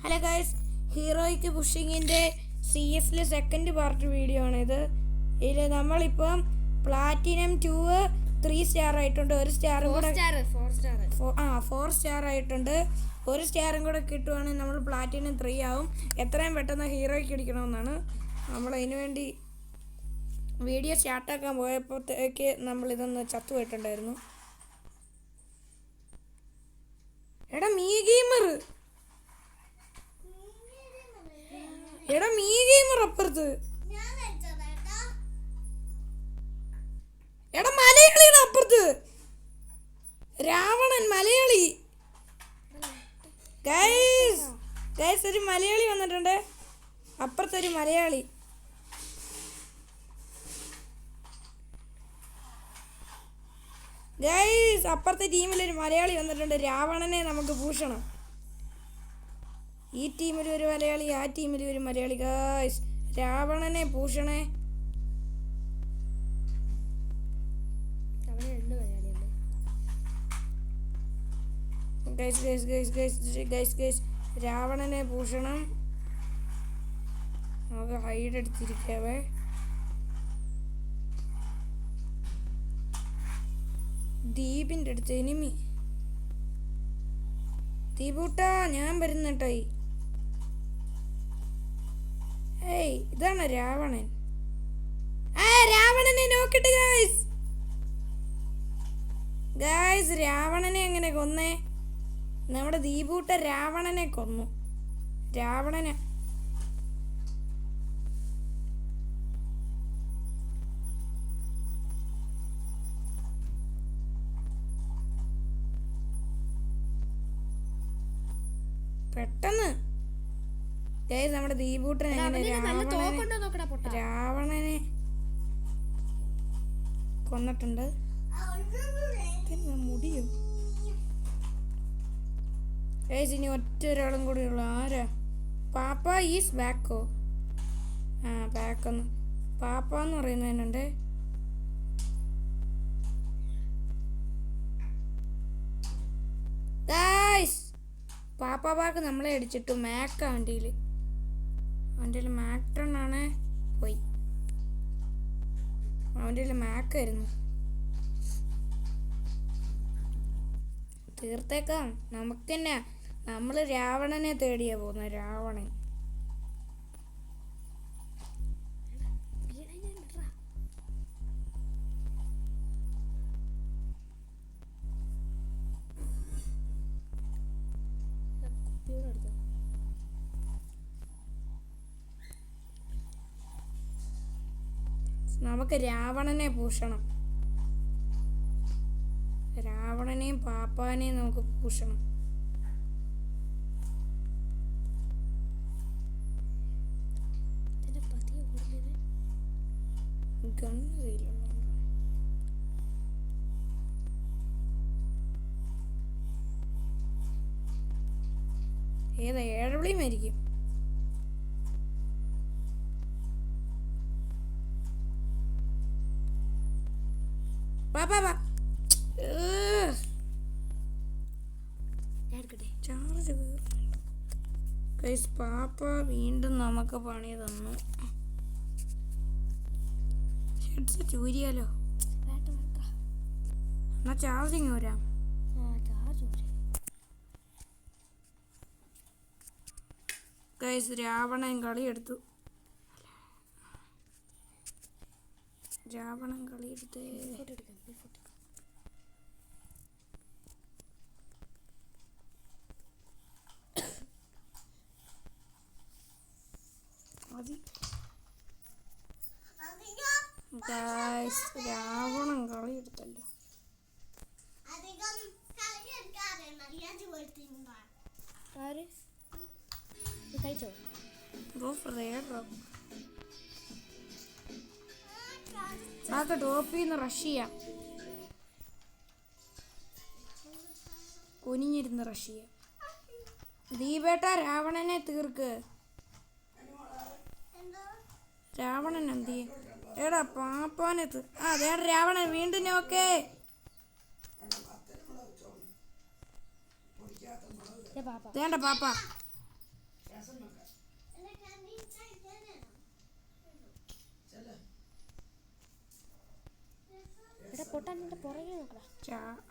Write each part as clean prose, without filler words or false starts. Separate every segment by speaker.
Speaker 1: Hello guys, ഹീറോയ്ക്ക് പുഷിങ്ങിൻ്റെ CS second part video ആണിത്. ഇതിൽ നമ്മളിപ്പം പ്ലാറ്റിനം 2 3 സ്റ്റാർ ആയിട്ടുണ്ട്. ഒരു സ്റ്റാറും കൂടെ 4 സ്റ്റാർ ആയിട്ടുണ്ട്. ഒരു സ്റ്റാറും കൂടെ കിട്ടുവാണെങ്കിൽ നമ്മൾ പ്ലാറ്റിനം 3 ആവും. എത്രയും പെട്ടെന്ന് ഹീറോയ്ക്ക് അടിക്കണമെന്നാണ് നമ്മൾ അതിനു വേണ്ടി വീഡിയോ സ്റ്റാർട്ടാക്കാൻ പോയപ്പോഴത്തേക്ക് നമ്മളിതൊന്ന് ചത്തുപോയിട്ടുണ്ടായിരുന്നു. എടാ മീ ഗെയിമർ അപ്പുറത്ത്. എടാ മലയാളിയുടെ അപ്പുറത്ത് രാവണൻ മലയാളി. ഗൈസ് ഒരു മലയാളി വന്നിട്ടുണ്ട്. അപ്പുറത്തൊരു മലയാളി. ഗൈസ് അപ്പുറത്തെ ടീമിലൊരു മലയാളി വന്നിട്ടുണ്ട്. രാവണനെ നമുക്ക് പൂഷണം. ഈ ടീമിൽ ഒരു മലയാളി, ആ ടീമിൽ ഒരു മലയാളി. ഗൈസ് രാവണനെ പൂഷണേ. ഗൈസ് രാവണനെ പൂഷണം. നമുക്ക് ഹൈഡ് എടുത്തിരിക്കാവേ. ദീപിൻ്റെ അടുത്ത് എനിമി. ദീപൂട്ടാ ഞാൻ വരുന്നട്ടായി. ഏയ് ഇതാണ് രാവണൻ. രാവണനെ നോക്കട്ടെ ഗായ്സ്. രാവണനെ എങ്ങനെ കൊന്നേ? നമ്മുടെ ദീപൂട്ട രാവണനെ കൊന്നു. രാവണനെ പെട്ടെന്ന് ഗൈസ് നമ്മുടെ ദീപൂട്ടൻ രാവണനെ കൊന്നിട്ടുണ്ട്. മുടിയോ ഗൈസ്? ഇനി ഒറ്റ ഒരാളും കൂടി ഉള്ളു. ആരാ? പാപ്പ ഈസ് ബാക്കോ? ബാക്കൊന്ന് പാപ്പ എന്ന് പറയുന്നതിനുണ്ട്. ഗൈസ് പാപ്പ ബാക്ക് നമ്മളെ അടിച്ചിട്ടു. മാക്ക അവൻ്റെ മാക്ടണാണ് പോയി. അവൻ്റെ മാക്കായിരുന്നു. തീർത്തേക്കാം നമുക്ക് തന്നെ. നമ്മൾ രാവണനെ തേടിയാ പോകുന്നത്. രാവണൻ നമുക്ക് രാവണനെ പൂഷണം. രാവണനെയും പാപ്പാനെയും നമുക്ക് പൂഷണം. ഗണ്ണ് കയ്യിലുള്ള ഏതാ? ഏഴവിളിയും ആയിരിക്കും. പാപ്പ വീണ്ടും നമുക്ക് പണി തന്നു. ഹെഡ്സെറ്റ് ഊരിയാലോ? എന്നാ ചാർജിങ് വരാം. ഗൈസ് രാവണൻ കളിയെടുത്തു. രാവണൻ കളിയെടുത്തേ. രാവണൻ കളിയെടുത്തല്ലോ. ടോപ്പിന്ന് റഷ് ചെയ്യാം. കുനിഞ്ഞിരുന്ന് റഷ് ചെയ്യാം. ദീപേട്ട രാവണനെ തീർക്ക്. രാവണൻ എന്തി? എടാ പാപ്പാനെ അതേ രാവണൻ വീണ്ടും നോക്കേ. വേണ്ട പാപ്പ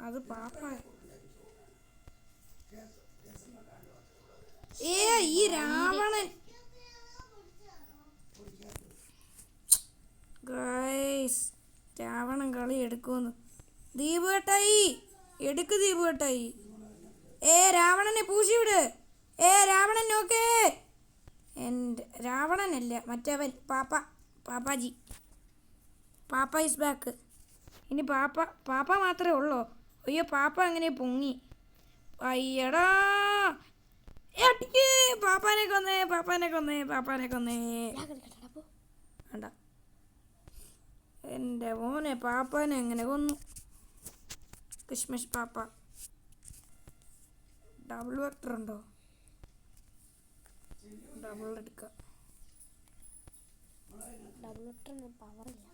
Speaker 1: അത് പാപ്പ. ഈ രാവണൻ രാവണൻ കളി എടുക്കുമെന്ന്. ദീപുവേട്ടായി എടുക്ക്, ദീപുവേട്ടായി. രാവണനെ പൂശിവിട്. രാവണൻ നോക്കേ. എൻ്റെ രാവണനല്ല, മറ്റവൻ പാപ്പാജി. പാപ്പ ഈസ് ബാക്ക്. ഇനി പാപ്പ മാത്രമേ ഉള്ളൂ. അയ്യോ, പാപ്പ അങ്ങനെ പൊങ്ങി. അയ്യടാ, പാപ്പാനെ കൊന്നേ. വേണ്ട, എൻ്റെ മോനെ പാപ്പാനെ എങ്ങനെ കൊന്നു. കിഷ്മിഷ് പാപ്പ. ഡബിൾ വെക്ടർ ഉണ്ടോ? ഡബിൾ എടുക്കാം.
Speaker 2: ഡബിൾ വെക്ടറിന് പവറില്ല.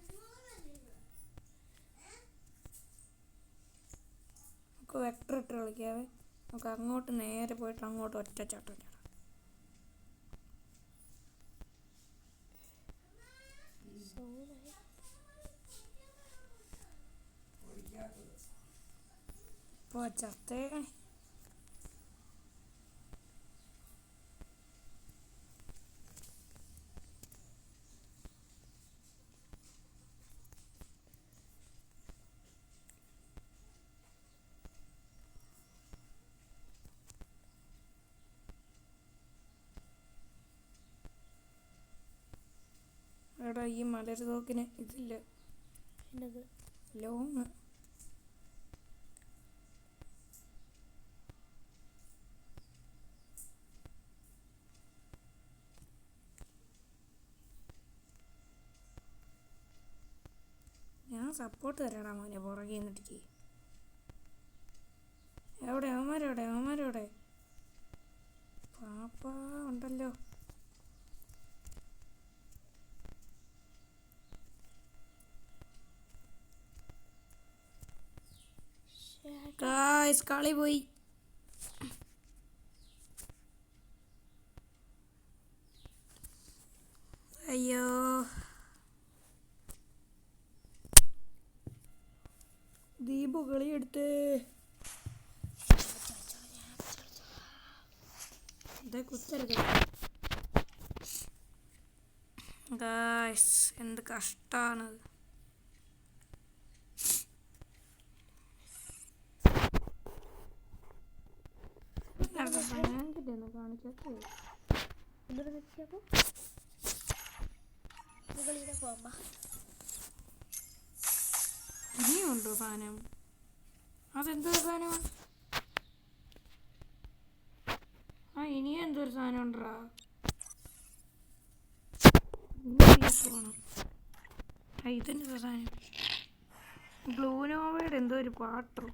Speaker 1: നമുക്ക് വെക്ടർ ഇട്ട് കളിക്കാവേ. നമുക്ക് അങ്ങോട്ട് നേരെ പോയിട്ട് അങ്ങോട്ട് ഒറ്റച്ചാട്ടം ചാടാം. ഇപ്പോൾ ചത്തേ. എടാ, ഈ മലർതോക്കിന് ഇതില്ല, ലോങ്. ഞാൻ സപ്പോർട്ട് തരാടാ മോനെ, പുറകെ നിന്നിട്ട്. അവന്മാരെവിടെ? പാപ്പ ഉണ്ടല്ലോ. കളി പോയി. അയ്യോ, ദീപു കളിയെടുത്തേ. കുത്തരുത് ഗായ്സ്, എന്ത് കഷ്ടാണ്. ഇനിയുണ്ടോ സാധനം? അതെന്തൊരു സാധനമാണ്? ഇനിയും എന്തൊരു സാധനം ഉണ്ടോ? ഇതെന്താ സാധനം? ബ്ലൂനോവയുടെ എന്തോ ഒരു പാട്ടോ.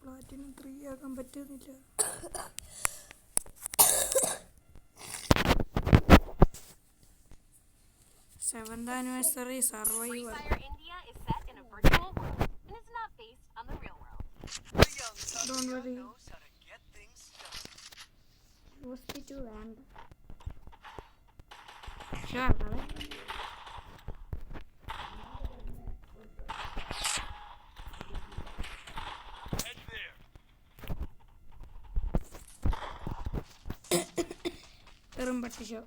Speaker 1: പ്ലാറ്റിനം 3 ആക്കാൻ പറ്റുന്നില്ല. Seventh anniversary survivor. Don't worry. Hospital land. Sure, right? Erumbatti show.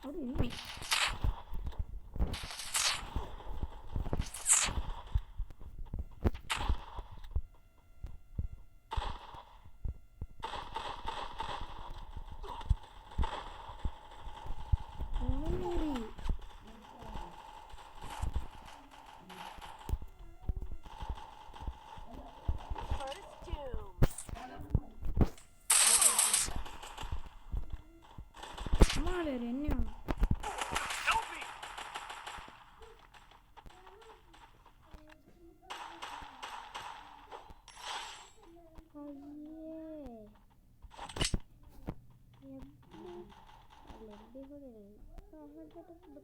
Speaker 1: What do you mean?
Speaker 3: First tomb.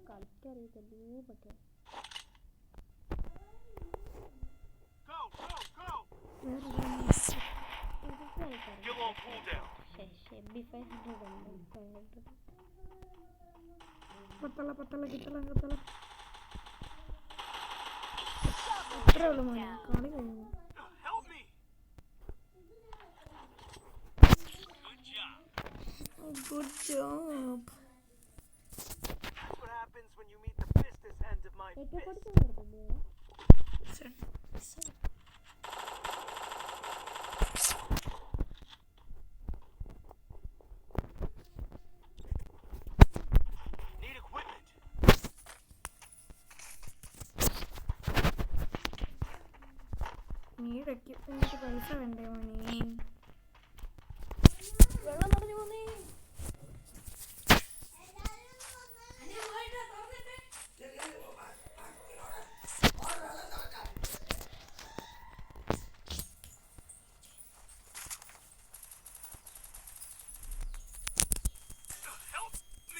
Speaker 2: കളിക്കറിയത്തില്ല പക്ഷേ
Speaker 1: പത്തല പത്തല കിത്തല കിത്തല അത്രേ ഉള്ളൂ മോനെ കളി കഴിഞ്ഞു. Good job.
Speaker 3: That's what happens when you meet the business end of my fist. Need equipment.
Speaker 1: നീടൊക്കെ എനിക്ക് പൈസ വേണ്ടേ മോനെ?
Speaker 2: വെള്ളം നിറഞ്ഞു പോന്നേ.
Speaker 3: Help me.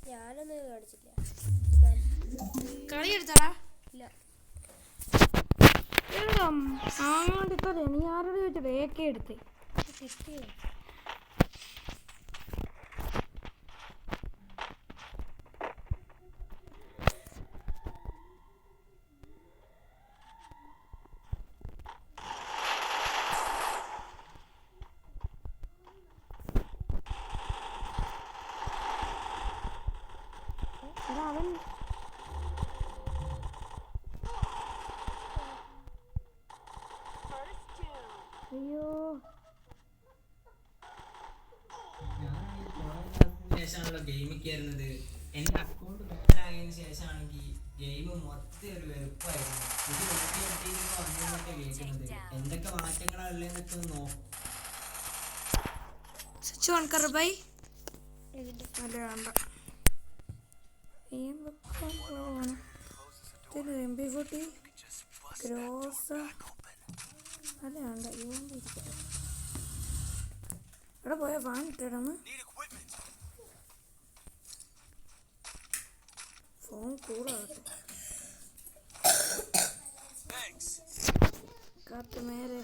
Speaker 2: ഞാനൊന്നും കാണിച്ചില്ല.
Speaker 1: കളി എടുത്തടാ.
Speaker 2: ഇല്ല
Speaker 1: ആണ്ടിട്ടതേ നീ ആരോട് ചോദിച്ചത്? ഏക്കെ എടുത്തേ
Speaker 2: കിട്ടിയോ?
Speaker 1: അവൻ അയ്യോ
Speaker 4: ശേഷമാണല്ലോ ഗെയിം കയറുന്നത്. എന്റെ അക്കൗണ്ട് ബാനായതിനു ശേഷമാണെങ്കിൽ ഗെയിം മൊത്തം ഒരു വെറുപ്പായിരുന്നു. ഇത് വന്നൊക്കെ കേൾക്കുന്നത് എന്തൊക്കെ മാറ്റങ്ങളല്ലെന്നൊക്കെ ഒന്ന് നോക്കും.
Speaker 1: സ്വിച്ച് ഓൺ കർ ബൈ. അല്ല വേണ്ട. MP40 ഗ്രോസ് അല്ല വേണ്ട. ഇവിടെ പോയാൽ ഫാൻ ഇട്ടിടന്ന് ഫോൺ കൂടാകട്ടെ. കാത്ത് മേലെ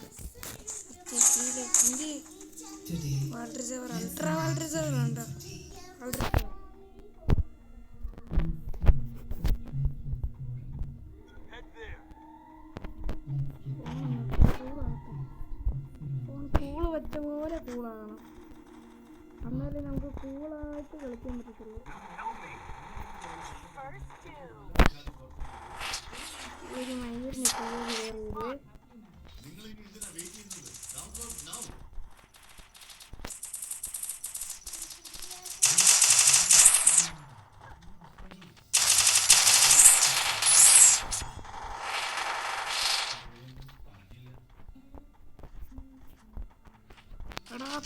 Speaker 1: വാൾട്ട് റിസർവർ അൾട്രാ വാൾട്ട് റിസർവർ ഉണ്ടോ? അൾട്രാ കൂള് വെച്ച പോലെ കൂളാകണം. എന്നാലേ നമുക്ക് കൂളായിട്ട് കളിക്കാൻ പറ്റത്തുള്ളൂ. ഒരു മയൂരിന് കൂള് കയറിയത്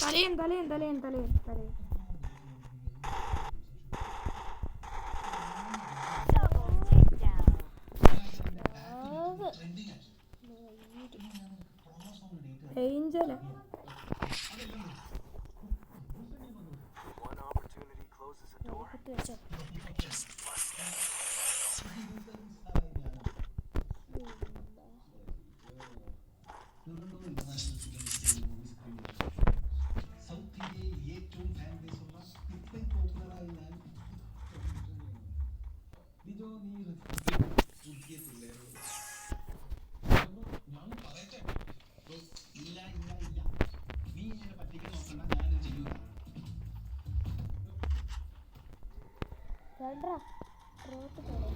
Speaker 1: തലയും തലയും തലയും തലയും തലയും Angela
Speaker 3: One opportunity closes a door.
Speaker 2: വെച്ചോ. പുറകോട്ട് പോകണം.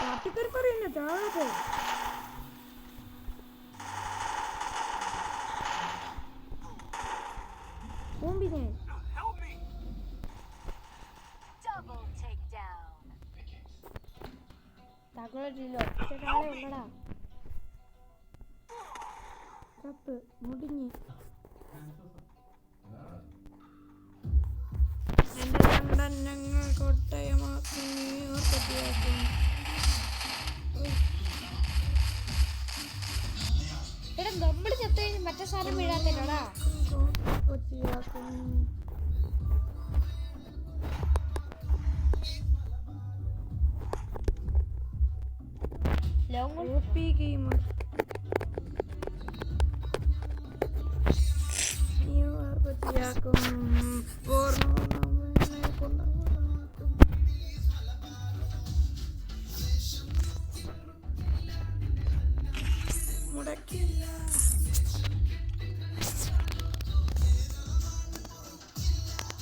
Speaker 1: കാട്ടിക്കറി പറയുന്ന താഴെ ഓമ്പിനെ
Speaker 3: Help me!
Speaker 2: തകളോ ഒറ്റക്കാളെ ഉള്ളടാ.
Speaker 1: ചപ്പ് മുടിഞ്ഞ് എന്റെ കണ്ടൻ ഞങ്ങൾ കോട്ടയമാക്കി ന്യൂയോർക്കെത്തിയാക്കും.
Speaker 2: എടാ നമ്മൾ ചത്തു കഴിഞ്ഞ് മറ്റേ സാധനം വീഴാത്തല്ലോടാ.
Speaker 1: കൊച്ചിയാക്കും.
Speaker 2: ലോങ്
Speaker 1: OP ഗെയിമർ കൊച്ചിയാക്കും. മുടക്കില്ല.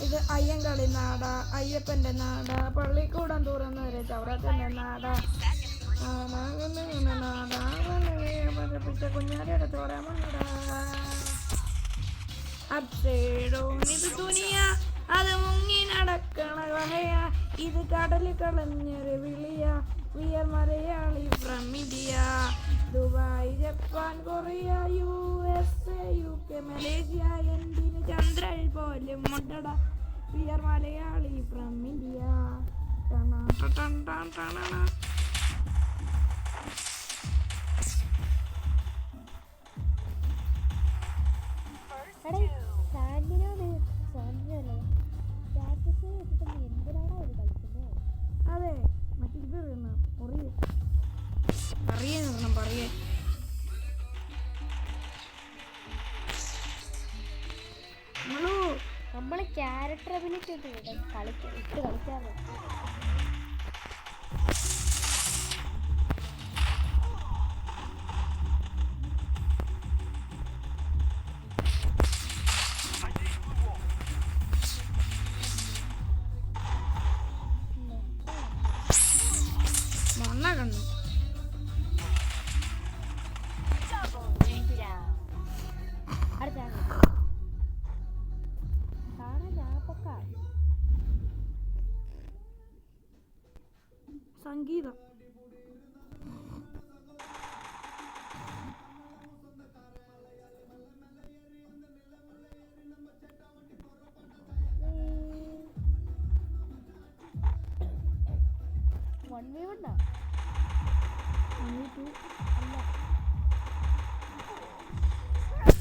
Speaker 1: ഇത് അയ്യങ്കളി നാടാ, അയ്യപ്പന്റെ നാടാ, പള്ളിക്കൂടം തുറന്നവരെ ചവറത്തിന്റെ നാടാ, നാടാ പഠിപ്പിച്ച കുഞ്ഞാലിയുടെ ചോര മണ്ണടാ. അപ്സൈഡോ ഇത് തുനിയ, അത് മുങ്ങി നടക്കണ വഹയ, ഇത് കടലിൽ കളഞ്ഞൊരു വിളിയ, we are Malayali from India, Dubai, Japan, Korea, USA, UK, Malaysia, എന്തിന് ചന്ദ്രൻ പോലും മുണ്ടട, വിയർ മലയാളി ഫ്രം ഇന്ത്യ.
Speaker 2: എടാ സാന്റിനോട് സാന്റിനല്ലേ സ്റ്റാറ്റസ് ഇട്ടിട്ട് എന്തിനാടാ ഇത് കളിക്കുന്നത്?
Speaker 1: അതെ മറ്റേ ഇത് പറയേ പറയേ
Speaker 2: നമ്മള് ക്യാരക്ടർ അഭിനയിച്ച് ഇട്ട് കളിക്കാറ്.
Speaker 1: മണ്ണ കണ്ണു സംഗീതം.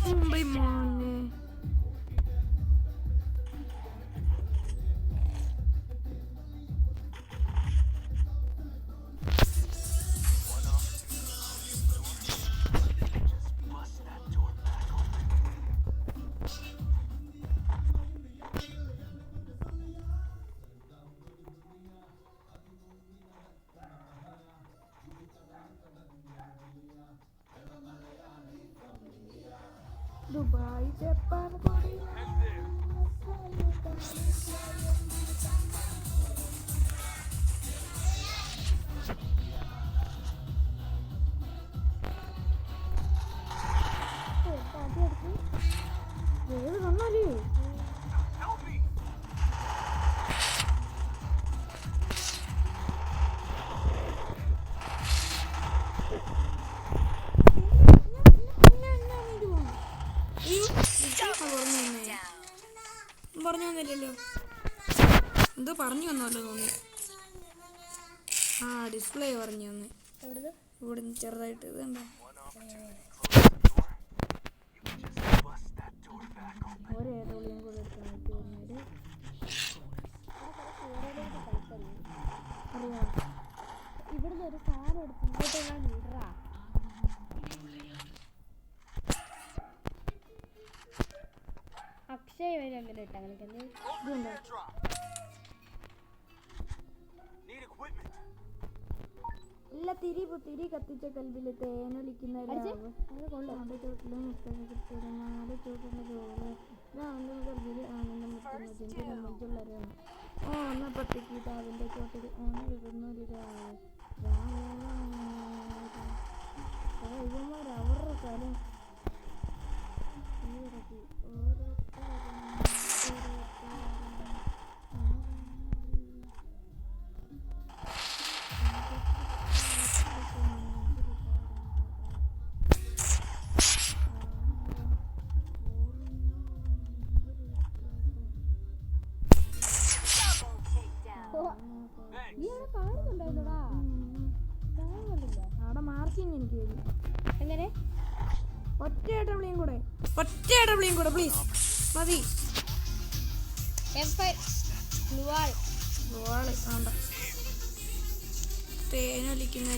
Speaker 1: മുംബൈ മോനെ ദുബായ്, ജപ്പാൻ, കൊറിയ. ഏത് കണ്ണാലേ
Speaker 3: Help me!
Speaker 1: പറഞ്ഞു തന്നില്ലല്ലോ, എന്തോ പറഞ്ഞു വന്നല്ലോ തോന്നി. ആ ഡിസ്പ്ലേ പറഞ്ഞു തന്നെ ഇവിടെ ചെറുതായിട്ട് ഇത് കണ്ടോ. ഒരേതോളിയും കൂടെ എടുക്കാനായിട്ട് വന്നൊരു അറിയാം.
Speaker 2: ഇവിടുന്ന് ഒരു സാധനം എടുത്ത് ഇങ്ങോട്ടെല്ലാം ഇടറാ. അക്ഷയ് വരെ അങ്ങനെ ഇട്ടാ കളിക്കുന്നത്.
Speaker 1: ഇതുണ്ടോ
Speaker 3: Need equipment.
Speaker 1: ഇല്ല തിരി കത്തിച്ച കൽവില് തേനൊലിക്കുന്ന രാവ് അവന്റെ ചോട്ടിലും മുട്ട നാല് ചോട്ടുള്ള ചോറ് അവന്റെ കൽവില് ആനന്ദം മുട്ടുന്നതിന്റെ നമ്മളുള്ള രാവ് ഓന്ന പട്ടിക്കിട്ട് അവന്റെ ചോട്ടിൽ ഓണൊരു രാവ് ഇവന്മാർ അവരുടെ കാലം
Speaker 2: നീ അവിടെ കാണുന്നുണ്ടായിരുന്നോടാ? കാണുന്നില്ല.
Speaker 1: അവിടെ മാർക്കിങ് എനിക്ക് വരും.
Speaker 2: എങ്ങനെ?
Speaker 1: ഒറ്റ ഡബ്ല്യൂയും കൂടെ പ്ലീസ് മതി. വേണ്ട തേനൊലിക്കുന്ന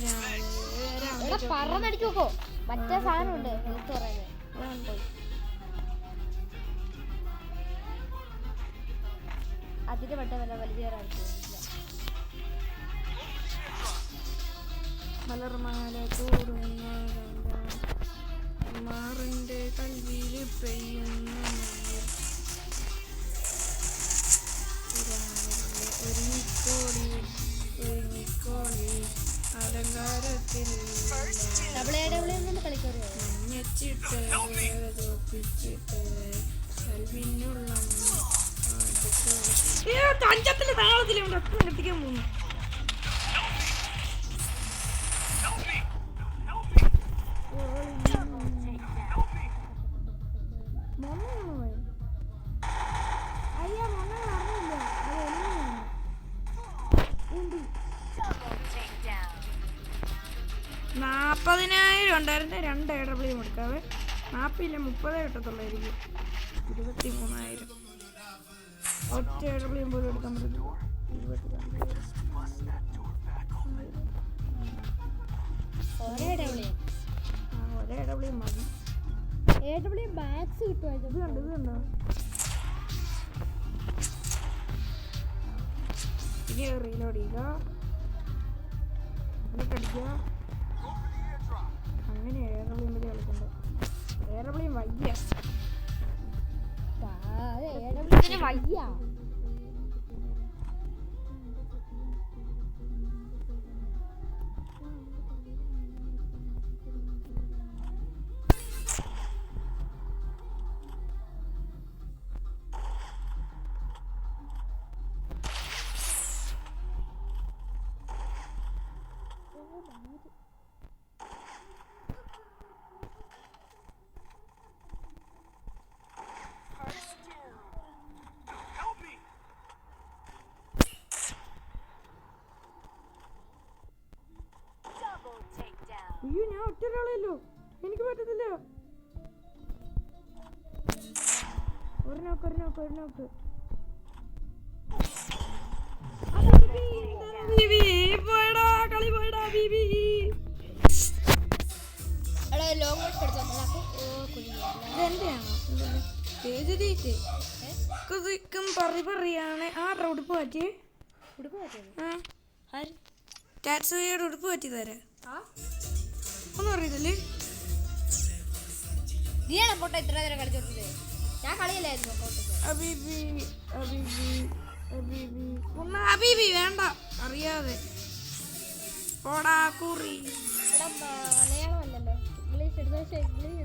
Speaker 2: പറന്നടിച്ചു നോക്കോ. മറ്റേ സാധനം ഉണ്ട് ഹെൽത്ത് പറയുന്നത്. അതിന്റെ പെട്ട വല്ല വലിയ
Speaker 1: മലർമാല കൂടുന്ന മാറിന്റെ കൽവിയിൽ പെയ്യുന്ന ഒരുങ്ങിക്കോടി അലങ്കാരത്തിൽ മഞ്ഞച്ചിട്ട് തോപ്പിച്ചിട്ട് കൽവിനുള്ള തഞ്ചത്തില് താളത്തിലും കെട്ടിക്കാൻ പോകുന്നു. അയ്യാ മൊന്ന അറിയില്ല. അത് 40,000 ഉണ്ടായിരുന്ന 2 AW കൊടുക്കാവേ. 40 30 കിട്ടത്തുള്ളായിരിക്കും. 23,000 ഒറ്റ AW പോലും എടുക്കാൻ പറ്റില്ല. 22,000 ഒരേ AW മതി.
Speaker 2: മാക്സ് കിട്ടുമായിരുന്നു.
Speaker 1: ഇത് കണ്ടോ ഇനി റീലോഡ് ചെയ്യുക, എന്നിട്ടടിക്കുക. അങ്ങനെ ഏറെവിളിയും കൂടി കളിക്കണ്ടോ? ഏറെവിളിയും വയ്യ.
Speaker 2: വയ്യ
Speaker 1: അയ്യോ ഞാൻ ഒറ്റ ഒരാളല്ലോ, എനിക്ക് പറ്റത്തില്ല. ഒരു നോക്ക് പോയടാ, കളി പോയടാ ബീബി. പറയാണ് ആരുടെ ഉടുപ്പ് പറ്റിയേ? ടാറ്റ്സുയുടെ ഉടുപ്പ് പറ്റി തരാ ഒന്നും അറിയത്തില്ലേ?
Speaker 2: നീയാണ് പോട്ടെ ഇത്ര നേരം കളിച്ചോട്ടത്. ഞാൻ കളിയല്ലായിരുന്നു.
Speaker 1: അബീബി വേണ്ട, അറിയാതെ പോടാ കുറി.
Speaker 2: മലയാളം അല്ലല്ലോ, ഇംഗ്ലീഷ് ഇംഗ്ലീഷ്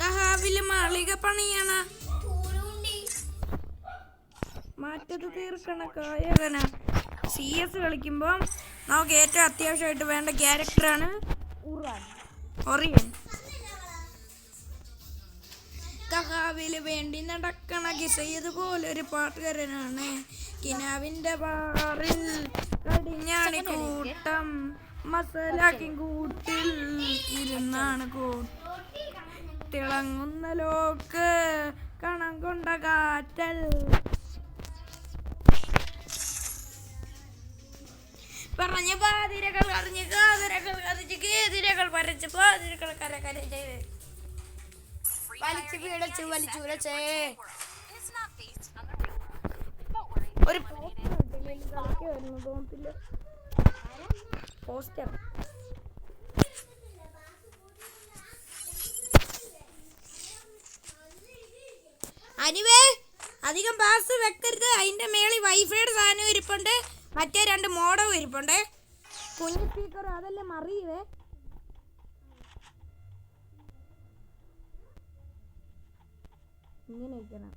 Speaker 1: കഹാവില് മാളിക പണിയണ മാറ്റത് തീർക്കണ കായകന. CS കളിക്കുമ്പോൾ നമുക്ക് ഏറ്റവും അത്യാവശ്യമായിട്ട് വേണ്ട ക്യാരക്ടറാണ് ഒറിയൻ. കഹാവില് വേണ്ടി നടക്കണ ഗിസയതുപോലൊരു പാട്ടുകാരനാണ്. കിനാവിന്റെ ബാറിൽ കടിഞ്ഞാണി കൂട്ടം മസാലാക്കി കൂട്ടിൽ ഇരുന്നാണ് തിളങ്ങുന്ന ലോക്ക് കണം കൊണ്ട കാറ്റൽ പറഞ്ഞ പാതിരകൾ അറിഞ്ഞ് കാതിരകൾ കറിച്ച് കേതിരകൾ വരച്ച് പാതിരകൾ കരകരച്ച് വലിച്ചു പിടച്ചു വലിച്ചു വിളച്ചേ ഒരു പോസ്റ്റർ അനിവേ അധികം പാസ് വെക്കരുത്. അതിന്റെ മേളിൽ വൈഫൈയുടെ സാധനം ഇരിപ്പുണ്ട്, മറ്റേ 2 മോഡവും ഇരിപ്പുണ്ട്, കുഞ്ഞു സ്പീക്കർ അതെല്ലാം മറിയുവേ. ഇങ്ങനെ ഇരിക്കണം.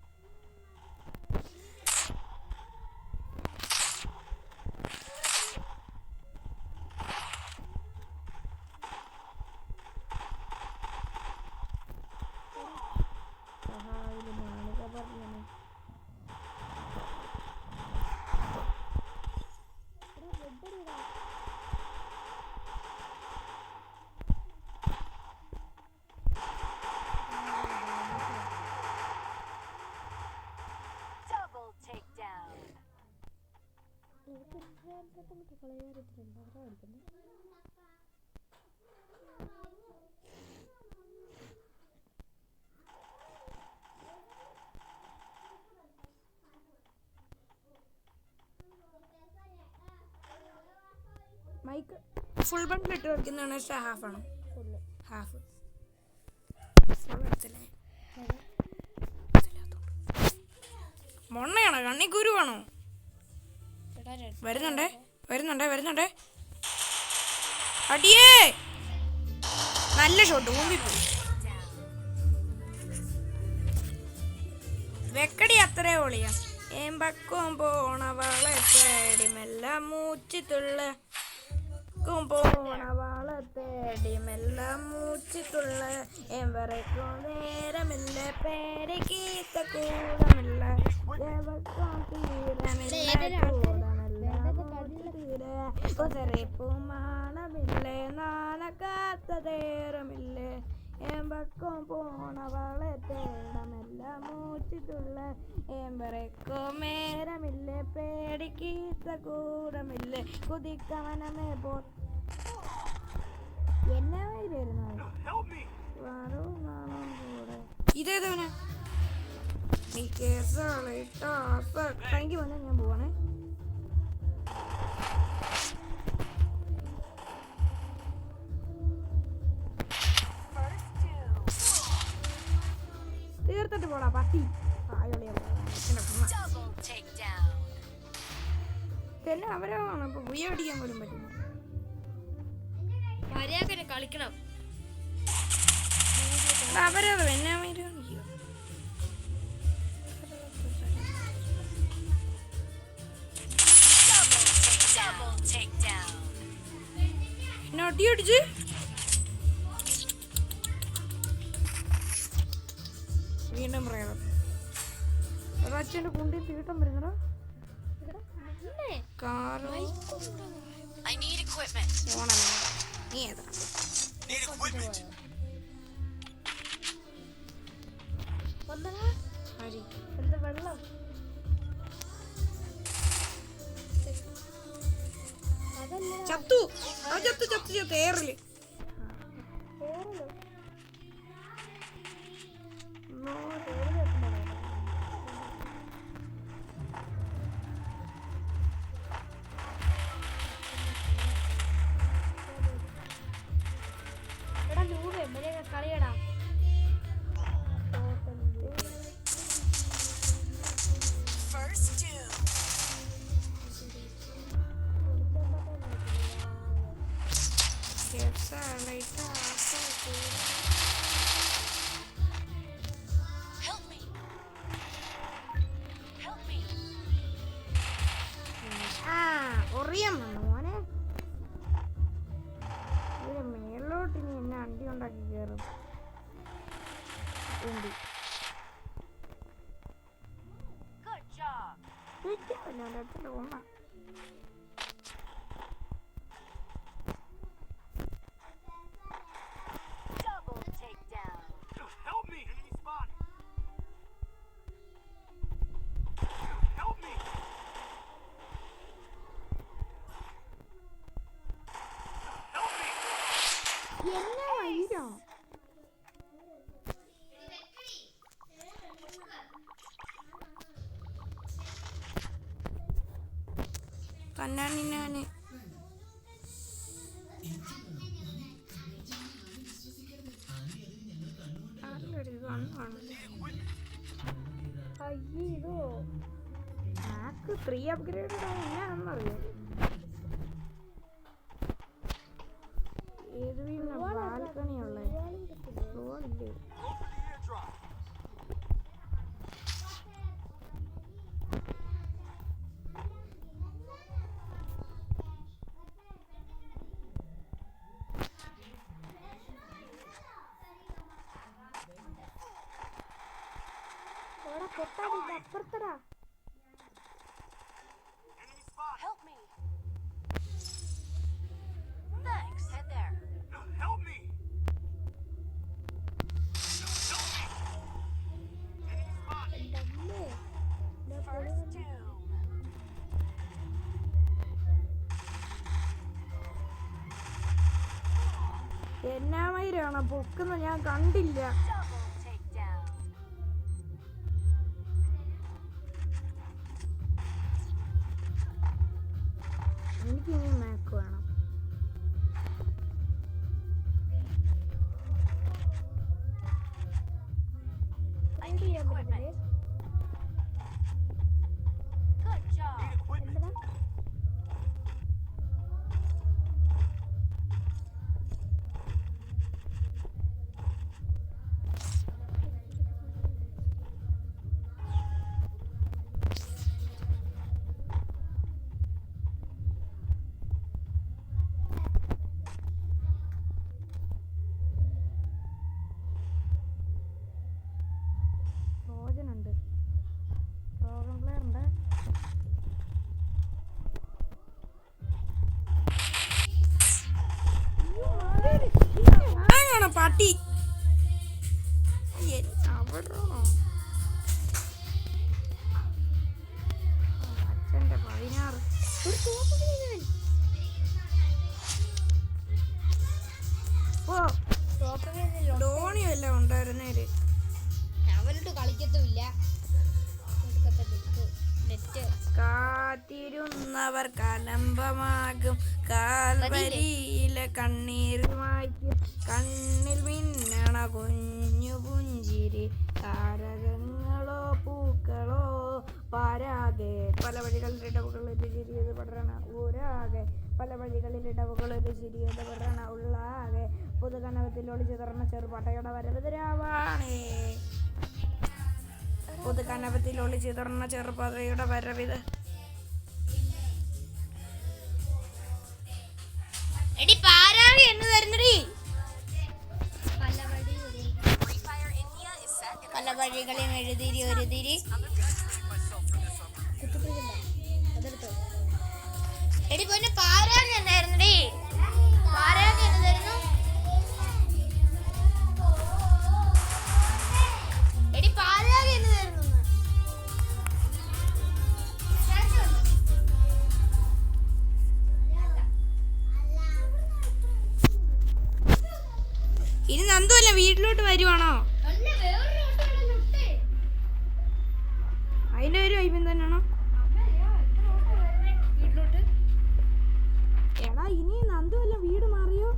Speaker 1: മൈക്ക് ഫുൾ ബണ്ടിൽ ഇട്ട് കളിക്കുന്നതാണ് ഇഷ്ടം, ഹാഫാണ്? ഹാഫ് മൊണ്ണയാണോ കണ്ണി കുരുവാണോ? വരുന്നുണ്ടേ വരുന്നുണ്ടേ വരുന്നുണ്ടേ. അടിയേ നല്ല ഷോട്ട് മുമ്പിപ്പോയി. വെക്കടി അത്രേ ഒളിയാ. ഏമ്പക്കും പോണവളെ തേടി മെല്ലെ മൂച്ചിത്തുള്ള പോണവളെ തേടി മെല്ലെ മൂച്ചിത്തുള്ള എവരക്കും നേരമില്ല പേടിക്കീത്ത കൂടമില്ല പൂമാണമില്ലേ നാണക്കാത്തതേറമില്ലേ ഏമ്പക്കും പോണവളെ തേടമല്ല മൂച്ചിട്ടുള്ള ഏമ്പറക്കും നേരമില്ലേ പേടിക്കീത്ത കൂടമില്ലേ കുതിക്കവനമേ പോ എന്നെ വരുന്നു ഇതേതവനാ നീ കേസാളിട്ടാക്കി വന്നാൽ ഞാൻ പോവാണേ. തീർത്തിട്ട് പോടാ പട്ടി. തന്നെ അവരാണ് ഇപ്പൊ ഉയ അടിക്കാൻ പോലും പറ്റുന്നു.
Speaker 2: മര്യാദ കളിക്കണം.
Speaker 1: അവരത് എന്നെ അടിയടിച്ച് വീണ്ടും പറയാം. ഒരച്ഛൻ്റെ കുണ്ടി തീട്ടം വരുന്നടാ. നീ ഏതാ
Speaker 2: എന്താ വെള്ളം
Speaker 1: ചത്തു ചത്തു ചത്തു ചത്തു ഏറില്
Speaker 2: കളിയടാ.
Speaker 1: ഒറിയാൻ വന്നു മോനെ. മേലോട്ട് ഇനി എന്നെ അണ്ടി ഉണ്ടാക്കി കയറും. തന്നാനിന്നാന്
Speaker 2: അയ്യോ
Speaker 1: 3 അപ്ഗ്രേഡ് എന്നാണെന്നറിയാം. ഏത് വീടിനാ ബാൽക്കണിയുള്ള ഫ്ലോറില്ലേ?
Speaker 2: അപ്പുറത്തടാ.
Speaker 5: Help me. Thanks. Head there.
Speaker 3: Help me!
Speaker 5: First doom.
Speaker 1: എന്നാ മയിലാണോ പൊക്കുന്ന? ഞാൻ കണ്ടില്ല.
Speaker 5: Double takedown.
Speaker 1: എനിക്കിനി മാക്ക് വേണം.
Speaker 5: I need equipment. Good job.
Speaker 3: Equipment.
Speaker 1: ട്രോജനുണ്ട്, ട്രോജൻ പ്ലെയർ ഉണ്ട്. ആണോ പട്ടി? അച്ഛൻ്റെ 16
Speaker 2: ഒരു തോപ്പ് വീഴാൻ.
Speaker 1: ഓ
Speaker 2: തോപ്പ് വീഴല്ലോ.
Speaker 1: ധോണി വല്ലതും ഉണ്ടായിരുന്നേര്.
Speaker 2: അവരോട്ട് കളിക്കത്തുമില്ല. നെറ്റ്
Speaker 1: കാത്തിരുന്നവർ കലമ്പമാകും, കാൽവരിയിലെ കണ്ണീരുമായ്ക്കും, കണ്ണിൽ മിന്നണ കുഞ്ഞു പുഞ്ചിരി, താരകങ്ങളോ പൂക്കളോ പാരാകെ, പല വഴികളിൽ ഇടവുകളിൽ ചിരിയത് പടരണ ഊരാകെ, പല വഴികളിൽ ഇടവുകളിൽ ചിരിയത് പടരണ ഉള്ളാകെ, പുതുകനകത്തിൽ ഒളിച്ചു തുറന്ന ചെറുപട്ടയുടെ വരവിതരാവാണേ, പുതുകനകത്തിൽ ഒളിച്ചു തുറന്ന ചെറുപട്ടയുടെ വരവിത്. എടി പാരാകെ എന്ന് തരുന്നടി. പല വഴികളിൽ എഴുതിരി ഒരു തിരി.
Speaker 2: അതെടുത്തോ.
Speaker 1: എടി പൊന്നെ പാരാകെ എന്നായിരുന്നടി. പാരാകെ എന്ന് തരുന്നു. എടി പാരാകെ എന്ന് തരുന്നു. ഇനി നന്ദുവല്ല വീട്ടിലോട്ട് വരുവാണോ? അതിന്റെ ഒരു വൈബം തന്നെയാണോ? എടാ ഇനി നന്ദുവല്ല വീട് മാറിയോ?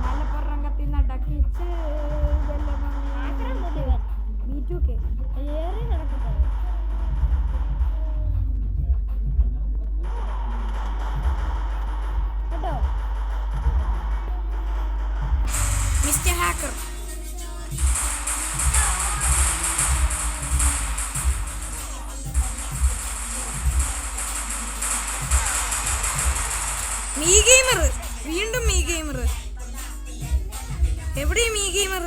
Speaker 1: മലപ്പുറം നടക്കിച്ച് B2K
Speaker 2: ഏറി നടക്കുന്നത്. കേട്ടോ
Speaker 1: മിസ്റ്റർ ഹാക്കർ. മീ ഗെയിമർ, വീണ്ടും മീ ഗെയിമർ. എവിടെയും മീ ഗെയിമർ.